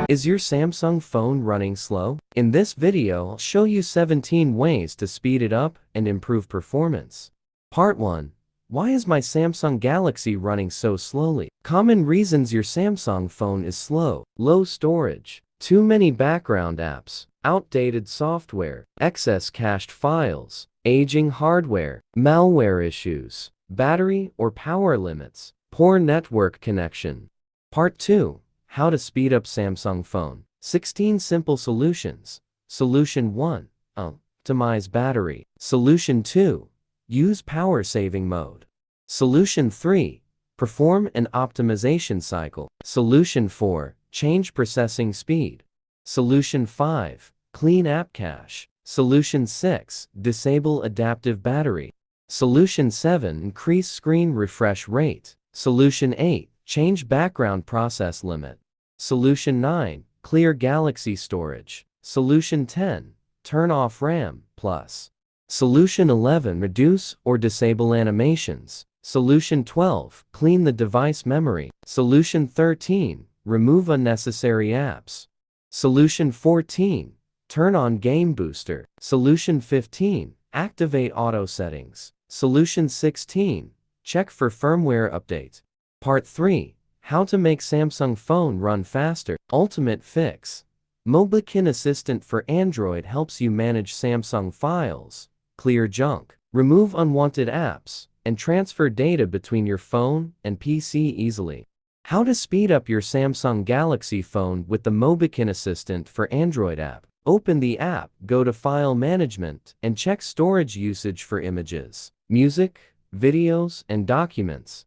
Is your Samsung phone running slow? In this video, I'll show you 17 ways to speed it up and improve performance. Part 1. Why is my Samsung Galaxy running so slowly? Common reasons your Samsung phone is slow: low storage, too many background apps, outdated software, excess cached files, aging hardware, malware issues, battery or power limits, poor network connection. Part 2. How to speed up Samsung phone. 16 simple solutions. Solution 1. Optimize battery. Solution 2. Use power saving mode. Solution 3. Perform an optimization cycle. Solution 4. Change processing speed. Solution 5. Clean app cache. Solution 6. Disable adaptive battery. Solution 7. Increase screen refresh rate. Solution 8. Change background process limit. Solution 9. Clear Galaxy storage. Solution 10. Turn off RAM Plus. Solution 11. Reduce or disable animations. Solution 12. Clean the device memory. Solution 13. Remove unnecessary apps. Solution 14. Turn on Game Booster. Solution 15. Activate auto settings. Solution 16. Check for firmware update. Part 3. How to make Samsung phone run faster. Ultimate fix. Mobikin Assistant for Android helps you manage Samsung files, clear junk, remove unwanted apps, and transfer data between your phone and PC easily. How to speed up your Samsung Galaxy phone with the Mobikin Assistant for Android app. Open the app, go to File Management, and check storage usage for images, music, videos, and documents.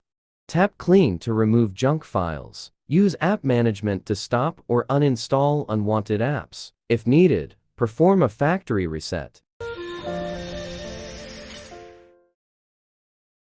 Tap Clean to remove junk files. Use App Management to stop or uninstall unwanted apps. If needed, perform a factory reset.